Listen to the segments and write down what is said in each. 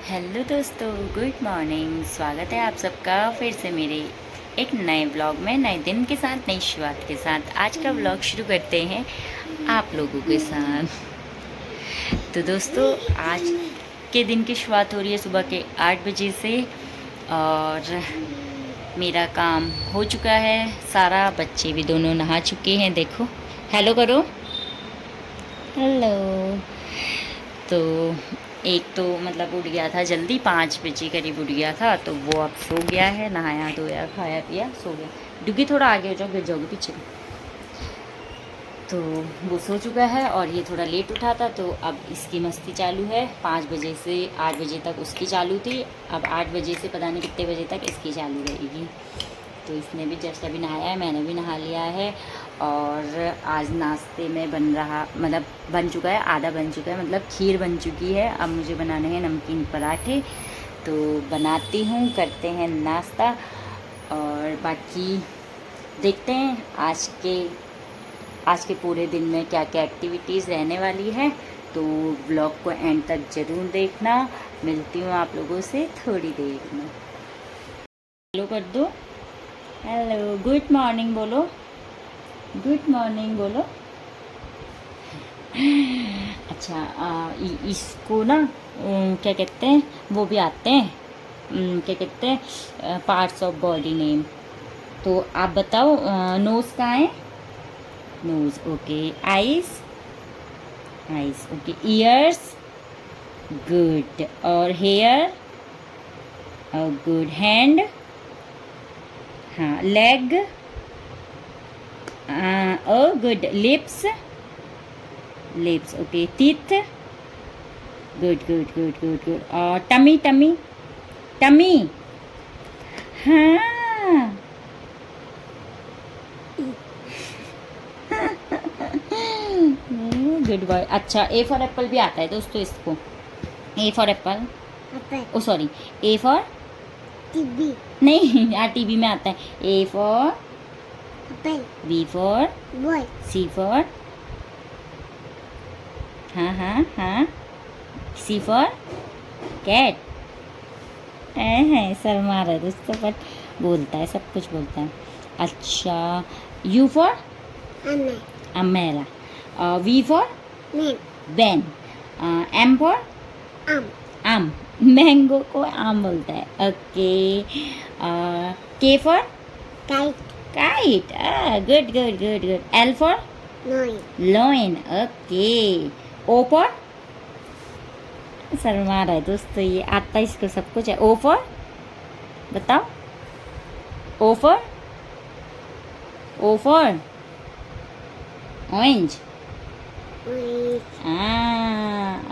Hello दोस्तों, good morning. स्वागत है आप सबका फिर से मेरे एक नए ब्लॉग में, नए दिन के साथ, नई शुरुआत के साथ। आज का ब्लॉग शुरू करते हैं आप लोगों के साथ। तो दोस्तों, आज के दिन की शुरुआत हो रही है सुबह के 8 बजे से और मेरा काम हो चुका है सारा। बच्चे भी दोनों नहा चुके हैं। देखो, हेलो करो, हेलो। तो एक तो मतलब उठ गया था जल्दी, 5 बजे करीब उठ गया था, तो वो अब सो गया है, नहाया धोया खाया पिया सो गया। डुगी थोड़ा आगे हो जाओ, गिर जाओगे पीछे। तो वो सो चुका है और ये थोड़ा लेट उठा था, तो अब इसकी मस्ती चालू है। 5 बजे से 8 बजे तक उसकी चालू थी, अब 8 बजे से पता नहीं कितने बजे तक इसकी चालू रहेगी। तो इसने भी जस्ट अभी नहाया है, मैंने भी नहा लिया है। और आज नाश्ते में बन रहा, मतलब बन चुका है, आधा बन चुका है, मतलब खीर बन चुकी है। अब मुझे बनाने हैं नमकीन पराठे, तो बनाती हूँ, करते हैं नाश्ता। और बाकी देखते हैं आज के पूरे दिन में क्या क्या एक्टिविटीज़ रहने वाली है। तो ब्लॉग को एंड तक ज़रूर देखना। मिलती हूँ आप लोगों से थोड़ी देर में। हेलो कर दो, हेलो, गुड मॉर्निंग बोलो, गुड मॉर्निंग बोलो। अच्छा, इसको ना क्या कहते हैं, वो भी आते हैं, क्या कहते हैं, पार्ट्स ऑफ बॉडी नेम। तो आप बताओ, नोज़ कहाँ है? Nose, okay. Eyes, eyes, okay. Ears, good. और हेयर, गुड। हैंड, हाँ। Leg, good. Lips, lips, okay. Teeth, good good good good good. और टमी, टमी, टमी, हाँ। Good boy. अच्छा, ए फॉर एप्पल भी आता है दोस्तों इसको। A for apple, oh sorry, A for TV, नहीं यार, टीवी में आता है। A for apple, B for boy, C for, हाँ हाँ हाँ, सी फॉर कैट। है शर्मा रहा है दोस्तों, बट बोलता है, सब कुछ बोलता है। अच्छा, U for umbrella, V for van, M for आम, मैंगो को आम बोलता है। Okay, K for kite, kite, good good good good. L for lion, okay. O for, शर्मा रहा है दोस्तों, ये आता इसको सब कुछ है। ओ फॉर, बताओ, O for, O for orange,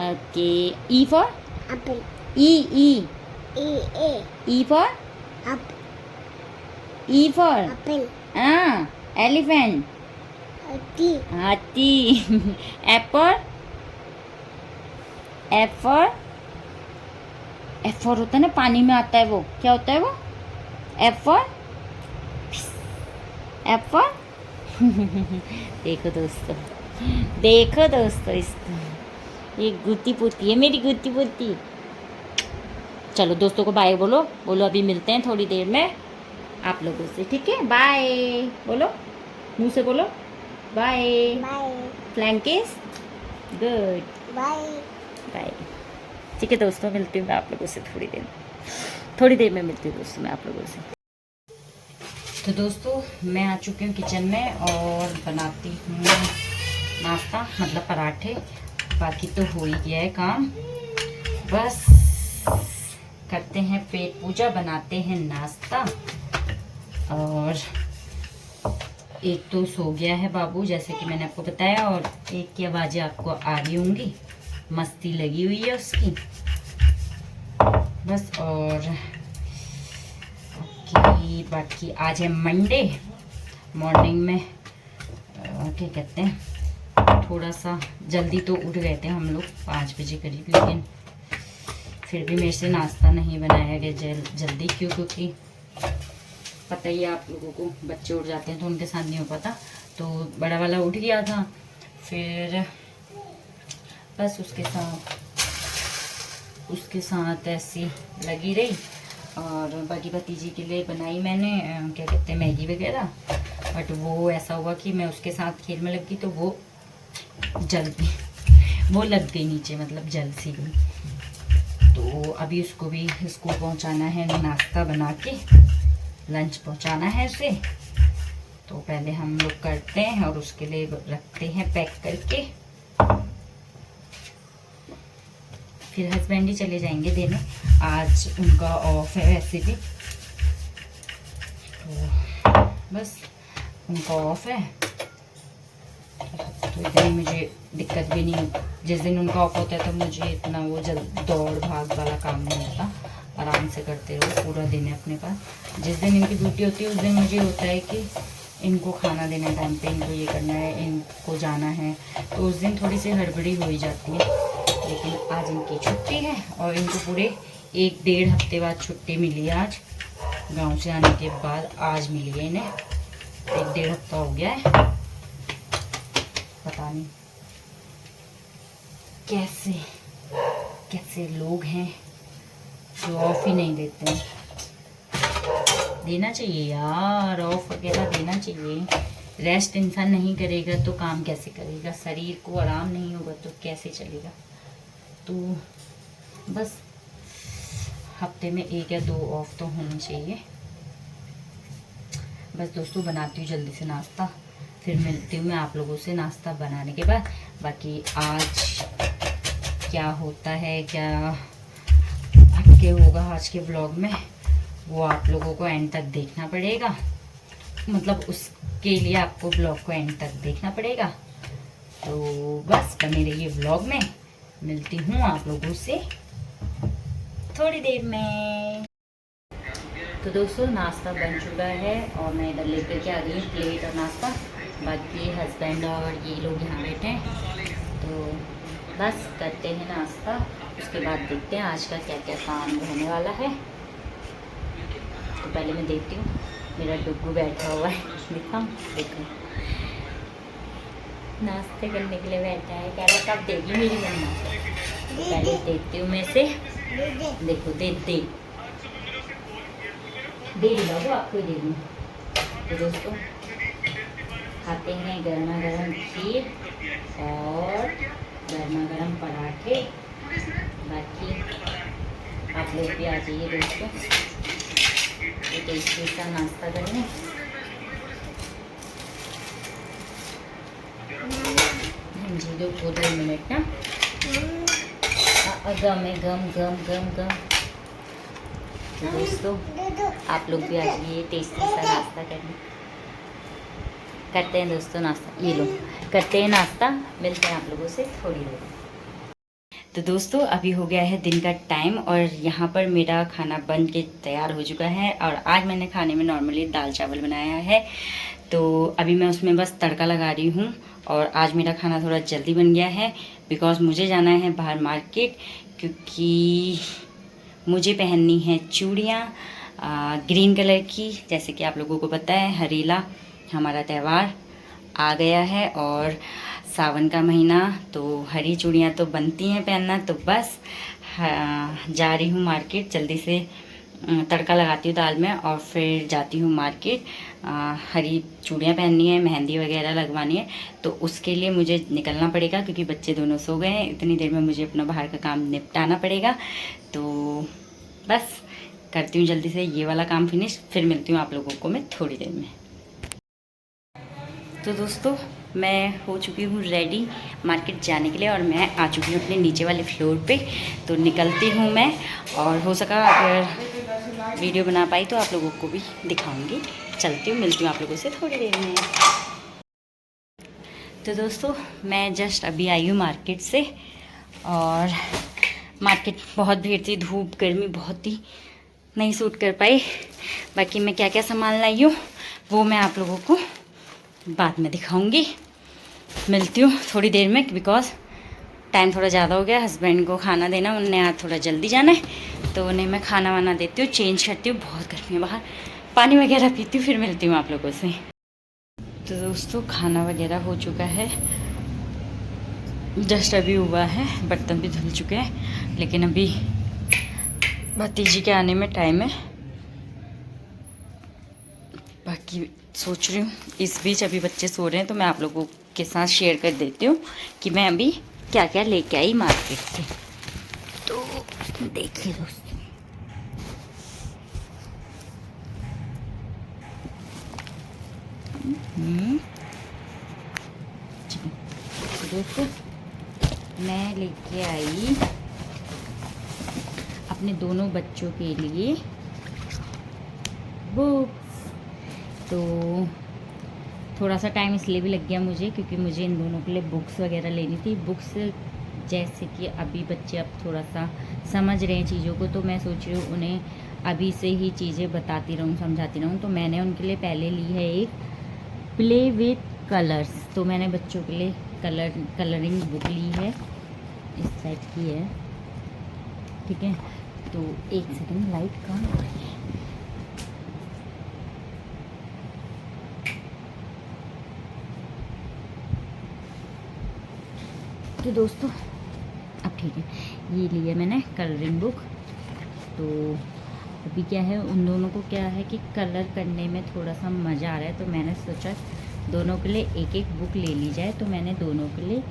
okay. E for apple, E E E for E for apple, elephant, हाथी। F for, F for, F for होता है ना, पानी में आता है, वो क्या होता है वो? एफ फॉर, एफ फॉर देखो दोस्तों, देखो दोस्तों, इसको, ये गुत्ती पुत्ती है, मेरी गुत्ती पुत्ती। चलो दोस्तों को बाय बोलो, बोलो अभी मिलते हैं थोड़ी देर में आप लोगों से, ठीक है? बाय बोलो, मुंह से बोलो, बाय बाय। फ्लैंक किस, गुड, बाय बाय। ठीक है दोस्तों, मिलती हूँ मैं आप लोगों से थोड़ी देर में मिलती हूँ दोस्तों मैं आप लोगों से। तो दोस्तों, मैं आ चुकी हूँ किचन में और बनाती हूँ नाश्ता, मतलब पराठे। बाकी तो हो ही गया है काम, बस करते हैं पेट पूजा, बनाते हैं नाश्ता। और एक तो सो गया है बाबू, जैसे कि मैंने आपको बताया, और एक की आवाज़ें आपको आ रही होंगी, मस्ती लगी हुई है उसकी, बस। और बाकी आज है मंडे, मॉर्निंग में क्या कहते हैं, थोड़ा सा जल्दी तो उठ गए थे हम लोग 5 बजे करीब, लेकिन फिर भी मेरे से नाश्ता नहीं बनाया गया जल्दी, क्योंकि पता ही है आप लोगों को, बच्चे उठ जाते हैं तो उनके साथ नहीं हो पाता। तो बड़ा वाला उठ गया था, फिर बस उसके साथ उसके साथ ऐसी लगी रही। और बाकी भतीजी के लिए बनाई मैंने क्या कहते हैं मैगी वगैरह, बट वो ऐसा हुआ कि मैं उसके साथ खेल में लग गई तो वो जल गई, वो लग गई नीचे, मतलब जल सी गई। तो अभी उसको भी स्कूल पहुंचाना है, नाश्ता बना के लंच पहुंचाना है उसे। तो पहले हम लोग करते हैं और उसके लिए रखते हैं पैक करके, फिर हस्बैंड ही चले जाएंगे देने, आज उनका ऑफ है वैसे भी, तो बस उनका ऑफ है तो इतनी मुझे दिक्कत भी नहीं होती। जिस दिन उनका ऑफ होता है तो मुझे इतना वो जल्द दौड़ भाग वाला काम नहीं होता, आराम से करते रहो, पूरा दिन है अपने पास। जिस दिन इनकी ड्यूटी होती है उस दिन मुझे होता है कि इनको खाना देना है टाइम पे, इनको ये करना है, इनको जाना है, तो उस दिन थोड़ी सी हड़बड़ी हो ही जाती है। लेकिन आज इनकी छुट्टी है और इनको पूरे 1-1.5 हफ्ते बाद छुट्टी मिली है। आज गांव से आने के बाद आज मिली है इन्हें, 1-1.5 हफ्ता हो गया है। पता नहीं कैसे कैसे लोग हैं जो ऑफ ही नहीं देते हैं। देना चाहिए यार, ऑफ वगैरह देना चाहिए। रेस्ट इंसान नहीं करेगा तो काम कैसे करेगा, शरीर को आराम नहीं होगा तो कैसे चलेगा। तो बस हफ्ते में 1 या 2 ऑफ तो होने चाहिए। बस दोस्तों बनाती हूँ जल्दी से नाश्ता, फिर मिलती हूँ मैं आप लोगों से नाश्ता बनाने के बाद। बाकी आज क्या होता है, क्या हटके होगा आज के व्लॉग में, वो आप लोगों को एंड तक देखना पड़ेगा। मतलब उसके लिए आपको व्लॉग को एंड तक देखना पड़ेगा। तो बस बने रहिए व्लॉग में, मिलती हूँ आप लोगों से थोड़ी देर में। तो दोस्तों नाश्ता बन चुका है और मैं इधर लेकर के आ गई हूँ प्लेट और नाश्ता। बाकी हस्बैंड और ये लोग यहाँ बैठे हैं, तो बस करते हैं नाश्ता, उसके बाद देखते हैं आज का क्या क्या काम रहने वाला है। तो पहले मैं देखती हूँ, मेरा डुग्गू बैठा हुआ है, दिखाऊँ, देखो नाश्ते करने के लिए बैठा है, कह रहा कब देगी मेरी मम्मा। तो पहले देखती हूँ मैं से, देखो दे लो आपको दे दूँ। तो दोस्तों खाते हैं गर्मा गर्म खीर और गर्मा गर्म पराठे। बाकी आप लोग भी आ जाइए दोस्तों, एक टेस्टी सा नाश्ता करने। जी दो 2 मिनट ना, गम है गम गम गम गम। तो दोस्तों आप लोग भी आ जाइए टेस्टी सा नाश्ता करने। करते हैं दोस्तों नाश्ता, ये लो करते हैं नाश्ता, मिलते हैं आप लोगों से थोड़ी देर। तो दोस्तों अभी हो गया है दिन का टाइम और यहाँ पर मेरा खाना बन के तैयार हो चुका है। और आज मैंने खाने में नॉर्मली दाल चावल बनाया है, तो अभी मैं उसमें बस तड़का लगा रही हूँ। और आज मेरा खाना थोड़ा जल्दी बन गया है बिकॉज़ मुझे जाना है बाहर मार्केट, क्योंकि मुझे पहननी है चूड़ियाँ ग्रीन कलर की। जैसे कि आप लोगों को पता है हरीला हमारा त्यौहार आ गया है और सावन का महीना, तो हरी चूड़ियाँ तो बनती हैं पहनना। तो बस जा रही हूँ मार्केट, जल्दी से तड़का लगाती हूँ दाल में और फिर जाती हूँ मार्केट। हरी चूड़ियाँ पहननी है, मेहंदी वगैरह लगवानी है, तो उसके लिए मुझे निकलना पड़ेगा क्योंकि बच्चे दोनों सो गए हैं। इतनी देर में मुझे अपना बाहर का काम निपटाना पड़ेगा। तो बस करती हूँ जल्दी से ये वाला काम फिनिश, फिर मिलती हूँ आप लोगों को मैं थोड़ी देर में। तो दोस्तों मैं हो चुकी हूँ रेडी मार्केट जाने के लिए और मैं आ चुकी हूँ अपने नीचे वाले फ्लोर पे। तो निकलती हूँ मैं और हो सका अगर वीडियो बना पाई तो आप लोगों को भी दिखाऊंगी। चलती हूँ, मिलती हूँ आप लोगों से थोड़ी देर में। तो दोस्तों मैं जस्ट अभी आई हूँ मार्केट से और मार्केट बहुत भीड़ थी, धूप गर्मी बहुत ही नहीं सूट कर पाई। बाकी मैं क्या क्या सामान लाई हूँ वो मैं आप लोगों को बाद में दिखाऊंगी। मिलती हूँ थोड़ी देर में बिकॉज़ टाइम थोड़ा ज़्यादा हो गया। हस्बैंड को खाना देना, उन्हें आज थोड़ा जल्दी जाना है, तो उन्हें मैं खाना वाना देती हूँ, चेंज करती हूँ। बहुत गर्मी है बाहर, पानी वगैरह पीती हूँ, फिर मिलती हूँ आप लोगों से। तो दोस्तों खाना वगैरह हो चुका है जस्ट अभी हुआ है, बर्तन भी धुल चुके हैं, लेकिन अभी भतीजी के आने में टाइम है। बाकी सोच रही हूँ इस बीच अभी बच्चे सो रहे हैं तो मैं आप लोगों के साथ शेयर कर देती हूँ कि मैं अभी क्या क्या लेके आई मार्केट से। तो देखिए दोस्तों, दोस्तों मैं लेके आई अपने दोनों बच्चों के लिए बुक्स। तो थोड़ा सा टाइम इसलिए भी लग गया मुझे क्योंकि मुझे इन दोनों के लिए बुक्स वगैरह लेनी थी। बुक्स जैसे कि अभी बच्चे अब थोड़ा सा समझ रहे हैं चीज़ों को, तो मैं सोच रही हूँ उन्हें अभी से ही चीज़ें बताती रहूँ, समझाती रहूँ। तो मैंने उनके लिए पहले ली है एक प्ले विथ कलर्स। तो मैंने बच्चों के लिए कलरिंग बुक ली है, इस टाइप की है, ठीक है। तो एक सेकंड, लाइट कम हो रही है। तो दोस्तों अब ठीक है, ये ली है मैंने कलरिंग बुक। तो अभी क्या है, उन दोनों को क्या है कि कलर करने में थोड़ा सा मज़ा आ रहा है, तो मैंने सोचा दोनों के लिए एक एक बुक ले ली जाए। तो मैंने दोनों के लिए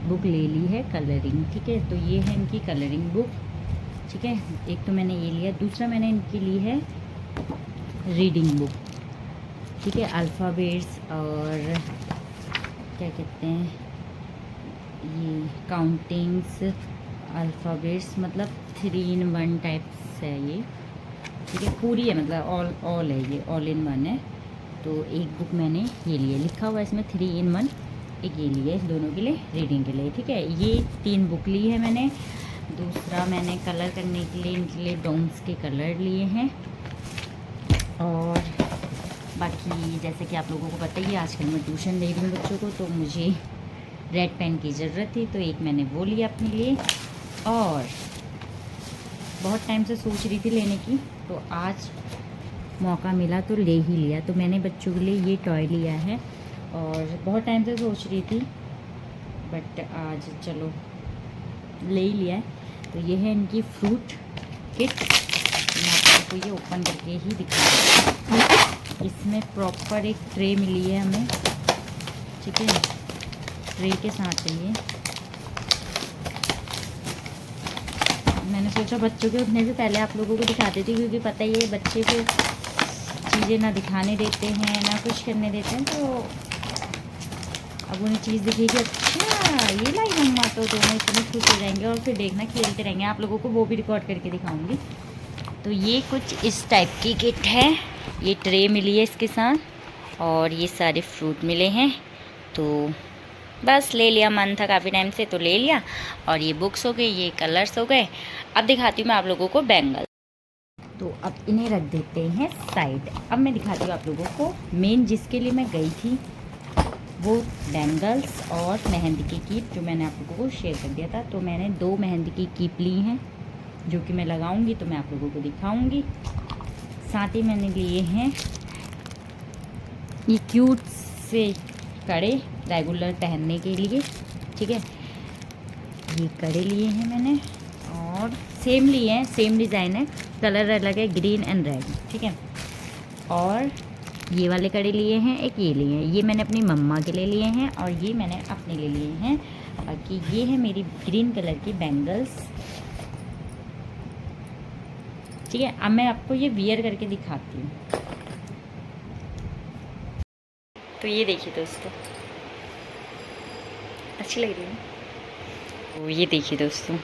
बुक ले ली है कलरिंग, ठीक है। तो ये है इनकी कलरिंग बुक, ठीक है। एक तो मैंने ये लिया, दूसरा मैंने इनकी ली है रीडिंग बुक, ठीक है। अल्फ़ाबेट्स और क्या कहते हैं ये काउंटिंग्स, अल्फ़ाबेट्स, मतलब 3 in 1 टाइप्स है ये, ठीक है। पूरी है, मतलब ऑल है, ये ऑल इन वन है। तो एक बुक मैंने ये लिए, लिखा हुआ है इसमें 3 in 1, एक ये लिए दोनों के लिए रीडिंग के लिए, ठीक है। ये 3 बुक ली है मैंने। दूसरा मैंने कलर करने के लिए इनके लिए डॉम्स के कलर लिए हैं। और बाकी जैसे कि आप लोगों को पता ही है, आजकल मैं ट्यूशन दे रही हूँ बच्चों को, तो मुझे रेड पेन की ज़रूरत थी, तो एक मैंने वो लिया अपने लिए। और बहुत टाइम से सोच रही थी लेने की, तो आज मौका मिला तो ले ही लिया। तो मैंने बच्चों के लिए ये टॉय लिया है, और बहुत टाइम से सोच रही थी, बट आज चलो ले ही लिया है। तो ये है इनकी फ्रूट किट। मैं आपको ये ओपन करके ही दिखा रही हूँ। इसमें प्रॉपर एक ट्रे मिली है हमें, ठीक है। ट्रे के साथ चाहिए। मैंने सोचा बच्चों के उठने से पहले आप लोगों को दिखाती थी, क्योंकि पता ही है बच्चे को चीज़ें ना दिखाने देते हैं ना कुछ करने देते हैं। तो अब उन्हें चीज़ दिखेगी, अच्छा ये लाई मम्मा, तो दोनों इतने खुश हो जाएंगे और फिर देखना खेलते रहेंगे। आप लोगों को वो भी रिकॉर्ड करके दिखाऊंगी। तो ये कुछ इस टाइप की किट है। ये ट्रे मिली है इसके साथ, और ये सारे फ्रूट मिले हैं। तो बस ले लिया, मन था काफ़ी टाइम से तो ले लिया। और ये बुक्स हो गई, ये कलर्स हो गए। अब दिखाती हूँ मैं आप लोगों को बैंगल। तो अब इन्हें रख देते हैं साइड। अब मैं दिखाती हूँ आप लोगों को मेन जिसके लिए मैं गई थी, वो बैंगल्स और मेहंदी की कीप, जो मैंने आप लोगों को शेयर कर दिया था। तो मैंने 2 मेहंदी की कीप ली हैं, जो कि मैं लगाऊंगी तो मैं आप लोगों को दिखाऊंगी। साथ ही मैंने लिए हैं ये क्यूट से कड़े, रेगुलर पहनने के लिए, ठीक है। ये कड़े लिए हैं मैंने, और सेम लिए हैं, सेम डिज़ाइन है, कलर अलग है, ग्रीन एंड रेड, ठीक है। और ये वाले कड़े लिए हैं, एक ये लिए हैं। ये मैंने अपनी मम्मा के लिए लिए हैं, और ये मैंने अपने लिए लिए हैं। बाकी ये है मेरी ग्रीन कलर की बैंगल्स, ठीक है। अब मैं आपको ये वियर करके दिखाती हूँ। तो ये देखिए दोस्तों, अच्छी लग रही है। तो ये देखिए दोस्तों,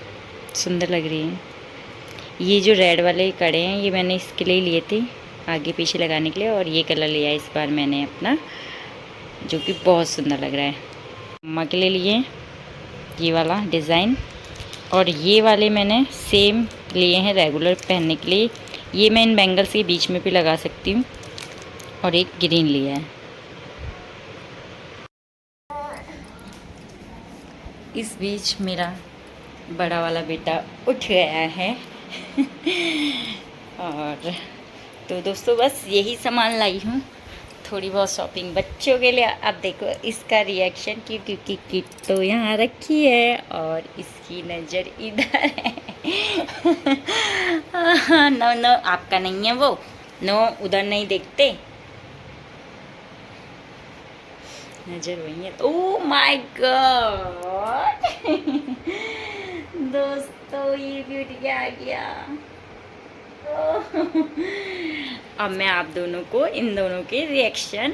सुंदर लग रही है। ये जो रेड वाले कड़े हैं, ये मैंने इसके लिए लिए थे, आगे पीछे लगाने के लिए। और ये कलर लिया इस बार मैंने अपना, जो कि बहुत सुंदर लग रहा है। मम्मा के लिए लिए ये वाला डिज़ाइन, और ये वाले मैंने सेम लिए हैं रेगुलर पहनने के लिए। ये मैं इन बैंगल्स के बीच में भी लगा सकती हूँ। और एक ग्रीन लिया है। इस बीच मेरा बड़ा वाला बेटा उठ गया है और तो दोस्तों बस यही सामान लाई हूँ। थोड़ी बहुत शॉपिंग बच्चों के लिए। अब देखो इसका रिएक्शन, क्योंकि किट तो यहाँ रखी है और इसकी नज़र इधर है। नो नो, आपका नहीं है वो, नो उधर नहीं देखते, नज़र वही है। ओह माय गॉड दोस्तों, ये ब्यूटी आ गया। अब मैं आप दोनों को इन दोनों के रिएक्शन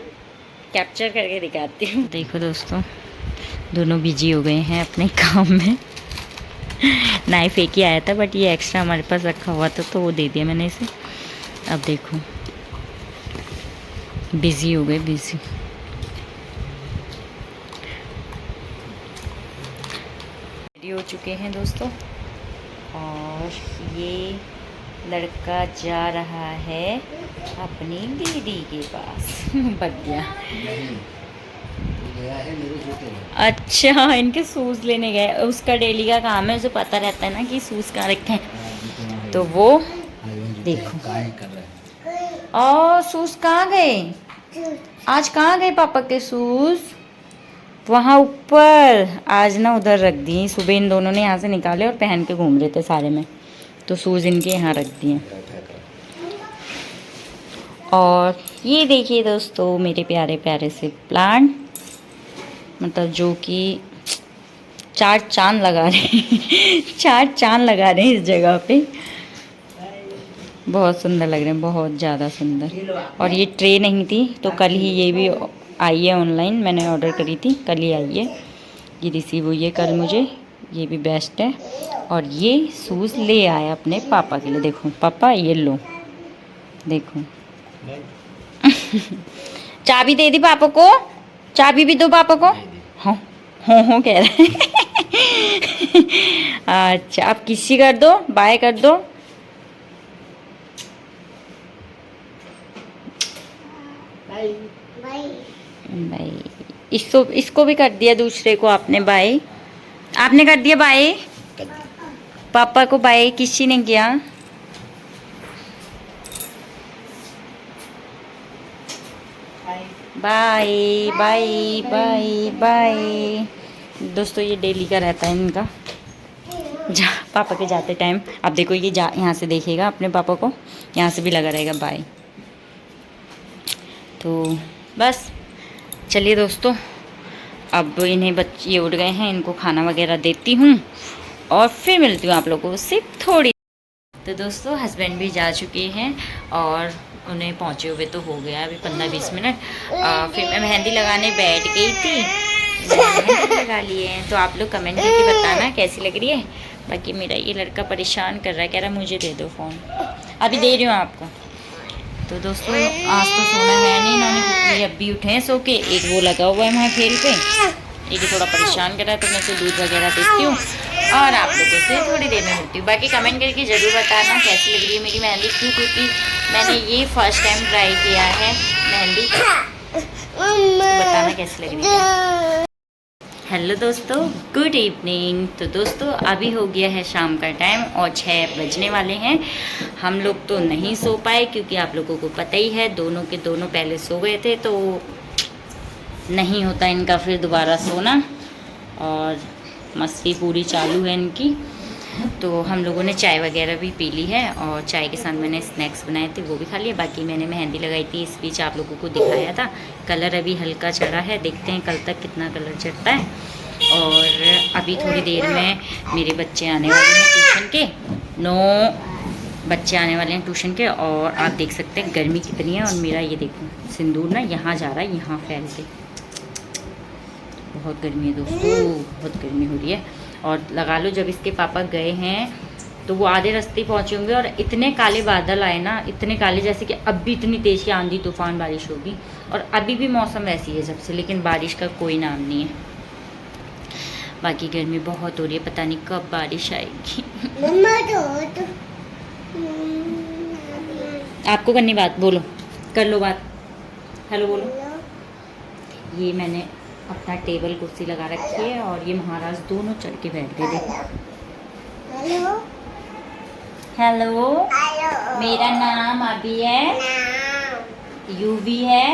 कैप्चर करके दिखाती हूँ। देखो दोस्तों, दोनों बिजी हो गए हैं अपने काम में। नाइफ एक ही आया था, बट ये एक्स्ट्रा हमारे पास रखा हुआ था तो वो दे दिया मैंने इसे। अब देखो बिजी हो गए, बिजी। रेडी हो चुके हैं दोस्तों, और ये लड़का जा रहा है अपनी दीदी के पास। बच गया। अच्छा, इनके शूज़ लेने गए, उसका डेली का काम है, उसे पता रहता है ना कि शूज़ कहाँ रखे हैं। तो वो देखो, और शूज़ कहाँ गए आज, कहाँ गए पापा के शूज़? वहाँ ऊपर। आज ना उधर रख दिए, सुबह इन दोनों ने यहाँ से निकाले और पहन के घूम रहे थे सारे में, तो शूज़ इनके यहाँ रख दिए। और ये देखिए दोस्तों, मेरे प्यारे प्यारे से प्लांट, मतलब जो कि चार चांद लगा रहे हैं। चार चांद लगा रहे हैं इस जगह पे। बहुत सुंदर लग रहे हैं, बहुत ज़्यादा सुंदर। और ये ट्रे नहीं थी तो कल ही ये भी आई है ऑनलाइन, मैंने ऑर्डर करी थी, कल ही आई है, ये रिसीव हुई है कल मुझे। ये भी बेस्ट है। और ये शूज़ ले आया अपने पापा के लिए। देखो पापा, ये लो देखो। चाबी दे दी पापा को, चाबी भी दो पापा को। हाँ हो कह रहे हैं। अच्छा, आप किसी कर दो, बाय कर दो। बाय। इसको भी कर दिया दूसरे को आपने बाय, आपने कर दिया बाय। पापा को बाय किसी ने किया। Bye bye bye bye. दोस्तों ये डेली का रहता है इनका, पापा के जाते टाइम। अब देखो ये यहाँ से देखेगा अपने पापा को, यहाँ से भी लगा रहेगा बाय। तो बस चलिए दोस्तों, अब इन्हें बच्चे उठ गए हैं, इनको खाना वगैरह देती हूँ और फिर मिलती हूँ आप लोगों से थोड़ी। तो दोस्तों हस्बैंड भी जा चुके हैं और उन्हें पहुँचे हुए तो हो गया अभी 15-20 मिनट। फिर मैं मेहंदी लगाने बैठ गई थी, मेहंदी लगा लिए हैं। तो आप लोग कमेंट करके बताना कैसी लग रही है। बाकी मेरा ये लड़का परेशान कर रहा है, कह रहा है मुझे दे दो फ़ोन, अभी दे रही हूँ आपको। तो दोस्तों आज तो सोना है नहीं इन्होंने, क्योंकि अब भी उठे हैं सो के। एक वो लगा हुआ है वहाँ खेल पे, एक ही थोड़ा परेशान कर रहा है, तो मैं इसे दूध वगैरह देती हूँ और आप लोगों से थोड़ी देर में मिलती हूँ। बाकी कमेंट करके ज़रूर बताना कैसी लग रही है मेरी मेहंदी, क्योंकि मैंने ये फर्स्ट टाइम ट्राई किया है मेहंदी। बताना कैसी लग रही है। हेलो दोस्तों, गुड इवनिंग। तो दोस्तों अभी हो गया है शाम का टाइम और 6 बजने वाले हैं। हम लोग तो नहीं सो पाए क्योंकि आप लोगों को पता ही है दोनों के दोनों पहले सो गए थे, तो नहीं होता इनका फिर दोबारा सोना, और मस्ती पूरी चालू है इनकी। तो हम लोगों ने चाय वगैरह भी पी ली है और चाय के साथ मैंने स्नैक्स बनाए थे वो भी खा लिए। बाकी मैंने मेहंदी लगाई थी, इस बीच आप लोगों को दिखाया था। कलर अभी हल्का चढ़ा है, देखते हैं कल तक कितना कलर चढ़ता है। और अभी थोड़ी देर में मेरे बच्चे आने वाले हैं ट्यूशन के, 9 बच्चे आने वाले हैं ट्यूशन के। और आप देख सकते हैं गर्मी कितनी है। और मेरा ये देखो सिंदूर ना यहाँ जा रहा है, यहाँ फैल के। बहुत गर्मी है दोस्तों, बहुत गर्मी हो रही है। और लगा लो जब इसके पापा गए हैं तो वो आधे रास्ते पहुँचे होंगे और इतने काले बादल आए ना, इतने काले जैसे कि अब भी इतनी तेज़ की आंधी तूफान बारिश होगी। और अभी भी मौसम वैसी है जब से, लेकिन बारिश का कोई नाम नहीं है। बाकी गर्मी बहुत हो रही है, पता नहीं कब बारिश आएगी। आपको करनी बात, बोलो, कर लो बात, हेलो बोलो। ये मैंने अपना टेबल कुर्सी लगा रखी है और ये महाराज दोनों चढ़ के बैठ गए थे। हेलो हेलो, मेरा नाम अभी है, यूवी है,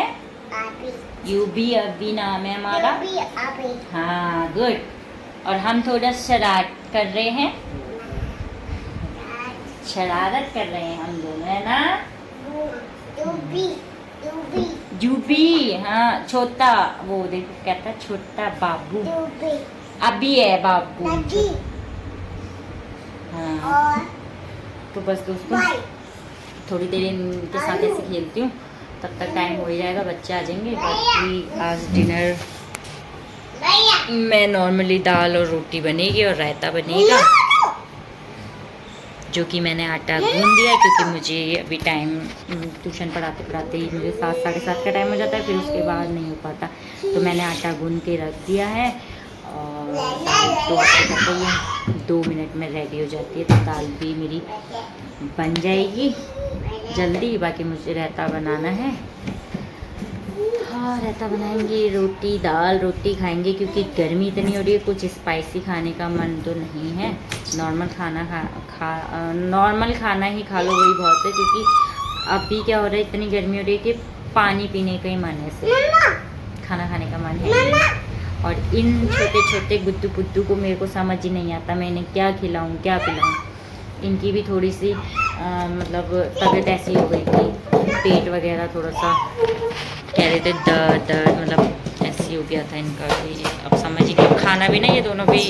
यूबी अभी नाम है हमारा। भी अभी हाँ गुड। और हम थोड़ा शरारत कर रहे हैं, शरारत कर रहे हैं हम दोनों, है ना। यूबी यूबी यूबी, हाँ छोटा, वो देखो कहता है छोटा बाबू। यूबी अभी है बाबू। दादी हाँ और तो बस दोस्तों भाई थोड़ी देर इनके साथ ऐसे खेलती हूँ, तब तक टाइम हो ही जाएगा, बच्चे आ जाएंगे। बाकी आज डिनर भैया में नॉर्मली दाल और रोटी बनेगी और रायता बनेगा, जो कि मैंने आटा गूंद दिया है, क्योंकि मुझे अभी टाइम ट्यूशन पढ़ाते पढ़ाते ही मुझे 7 साढ़े 7 का टाइम हो जाता है, फिर उसके बाद नहीं हो पाता, तो मैंने आटा गूंद के रख दिया है। और दाल तो आपको पता ही है 2 मिनट में रेडी हो जाती है, तो दाल भी मेरी बन जाएगी जल्दी। बाकी मुझे रायता बनाना है, हाँ रायता बनाएंगे, रोटी दाल रोटी खाएंगे, क्योंकि गर्मी इतनी हो रही है, कुछ स्पाइसी खाने का मन तो नहीं है। नॉर्मल खाना नॉर्मल खाना ही खा लो, वही बहुत है, क्योंकि अभी क्या हो रहा है, इतनी गर्मी हो रही है कि पानी पीने का ही मन है, सिर्फ खाना खाने का मन है नहीं। और इन छोटे छोटे गुद्दू पुद्दू को मेरे को समझ ही नहीं आता, मैं इन्हें क्या खिलाऊँ क्या पिलाऊँ। इनकी भी थोड़ी सी मतलब तबीयत ऐसी हो गई थी, पेट वगैरह थोड़ा सा कह रहे थे दर्द दर्द, मतलब ऐसी हो गया था इनका भी। अब समझ ही नहीं, खाना भी ना ये दोनों भी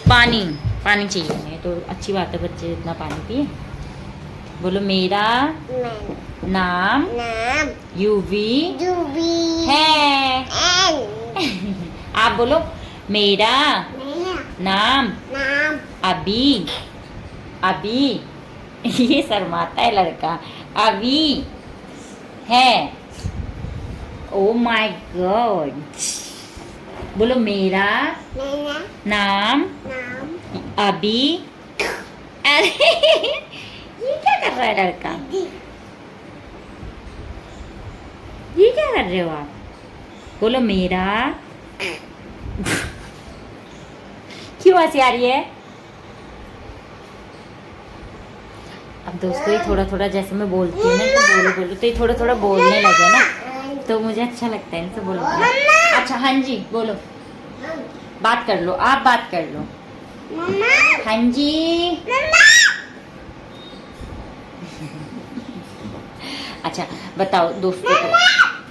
पानी पानी चाहिए इन्हें, तो अच्छी बात है बच्चे इतना पानी पिए। बोलो मेरा नाम नाम यूवी यूबी है। एन आप बोलो मेरा मेरा नाम नाम अभी अभी ये शर्माता है लड़का, अभी है। ओ माय गॉड, बोलो मेरा मेरा नाम नाम अभी। अरे ये क्या कर रहा है लड़का, दी ये क्या कर रहे हो आप। बोलो मेरा क्यों हंसी आ रही है। अब दोस्तों ये थोड़ा थोड़ा जैसे मैं बोलती हूँ ना, तो बोलो बोलो, तो ये थोड़ा थोड़ा बोलने लगे ना, तो मुझे अच्छा लगता है इनसे बोलो। अच्छा हाँ जी बोलो, बात कर लो, आप बात कर लो। मम्मा हाँ जी अच्छा बताओ दोस्तों को।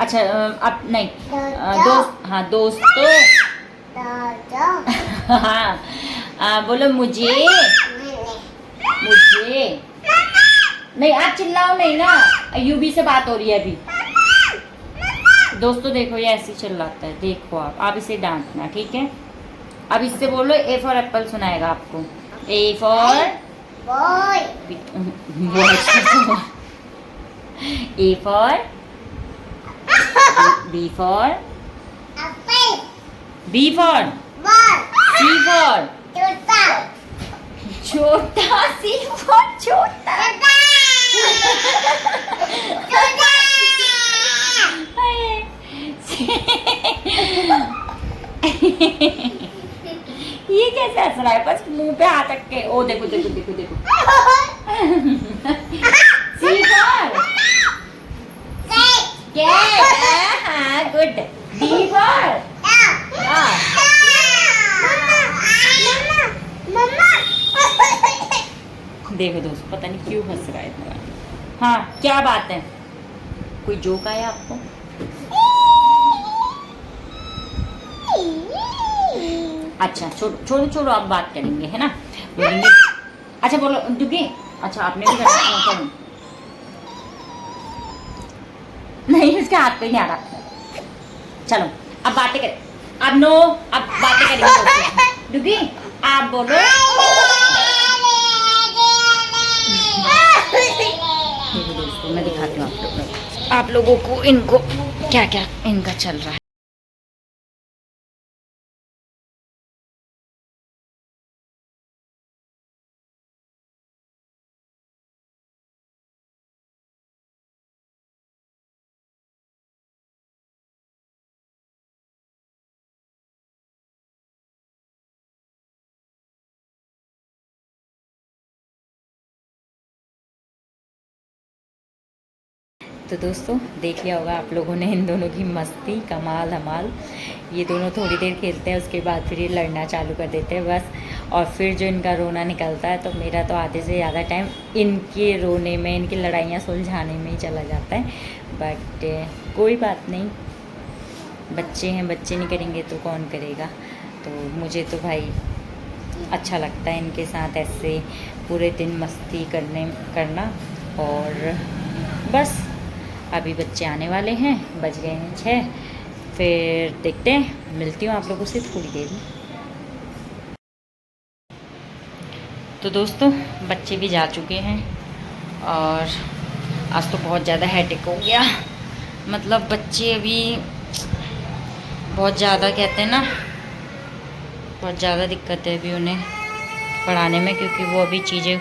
अच्छा अब नहीं दोस्त, हाँ दोस्तों दादा हाँ बोलो मुझे नहीं, आप चिल्लाओ नहीं ना, यूबी से बात हो रही है अभी। दोस्तों देखो ये ऐसे ही चिल्लाता है, देखो आप इसे डांटना ठीक है। अब इससे बोलो ए फॉर एप्पल सुनाएगा आपको। A for boy A for B for apple B for ball C for छोटा छोटा, सी फॉर छोटा। छोटा ये कैसे हंस रहा है, बस मुंह पे हाथ रख के। ओ देखो देखो देखो देखो सी फॉर कैट, हाँ गुड। डी फॉर देखो दोस्तों पता नहीं क्यों हंस रहा है इतना। हाँ क्या बात है, कोई जोक आया आपको। अच्छा छोड़ो छोड़ो छोड़ो, आप बात करेंगे है ना, बोलेंगे। अच्छा बोलो दुगी, अच्छा आपने भी करना करो। नहीं उसके हाथ पे नहीं आ रहा। चलो अब बातें करें, अब नो अब बातें करेंगे। दुगी आप बोलो। देखो दोस्तों मैं दिखाती हूँ आप लोगों को इनको क्या क्या इनका चल रहा है। तो दोस्तों देख लिया होगा आप लोगों ने इन दोनों की मस्ती, कमाल धमाल। ये दोनों थोड़ी देर खेलते हैं, उसके बाद फिर ये लड़ना चालू कर देते हैं बस। और फिर जो इनका रोना निकलता है, तो मेरा तो आधे से ज़्यादा टाइम इनके रोने में, इनकी लड़ाइयाँ सुलझाने में ही चला जाता है। बट कोई बात नहीं, बच्चे हैं, बच्चे नहीं करेंगे तो कौन करेगा। तो मुझे तो भाई अच्छा लगता है इनके साथ ऐसे पूरे दिन मस्ती करना। और बस अभी बच्चे आने वाले हैं, बज गए हैं 6। फिर देखते हैं, मिलती हूँ आप लोगों से थोड़ी देर में। तो दोस्तों बच्चे भी जा चुके हैं और आज तो बहुत ज़्यादा हेडेक हो गया। मतलब बच्चे अभी बहुत ज़्यादा कहते हैं ना, बहुत ज़्यादा दिक्कत है अभी उन्हें पढ़ाने में, क्योंकि वो अभी चीज़ें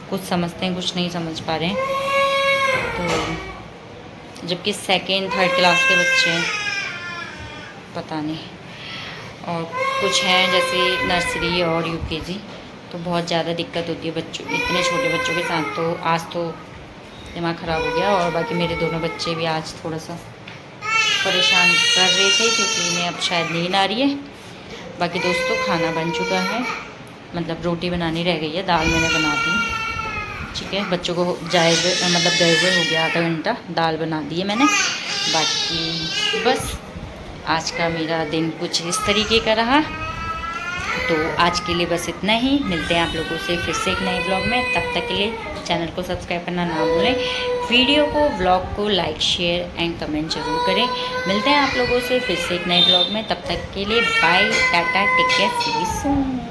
कुछ समझते हैं, कुछ नहीं समझ पा रहे हैं। तो जबकि 2nd 3rd क्लास के बच्चे हैं, पता नहीं। और कुछ हैं जैसे नर्सरी और यूकेजी, तो बहुत ज़्यादा दिक्कत होती है बच्चों, इतने छोटे बच्चों के साथ। तो आज तो दिमाग ख़राब हो गया। और बाकी मेरे दोनों बच्चे भी आज थोड़ा सा परेशान कर रहे थे, क्योंकि इन्हें अब शायद नींद आ रही है। बाकी दोस्तों खाना बन चुका है, मतलब रोटी बनानी रह गई है, दाल मैंने बना दी। ठीक है, बच्चों को गए हुए हो गया आधा घंटा, दाल बना दी है मैंने। बाकी बस आज का मेरा दिन कुछ इस तरीके का रहा। तो आज के लिए बस इतना ही। मिलते हैं आप लोगों से फिर से एक नए ब्लॉग में। तब तक के लिए चैनल को सब्सक्राइब करना ना भूलें। वीडियो को, ब्लॉग को लाइक, शेयर एंड कमेंट जरूर करें। मिलते हैं आप लोगों से फिर से एक नए ब्लॉग में। तब तक के लिए bye, tata, take care, see you soon.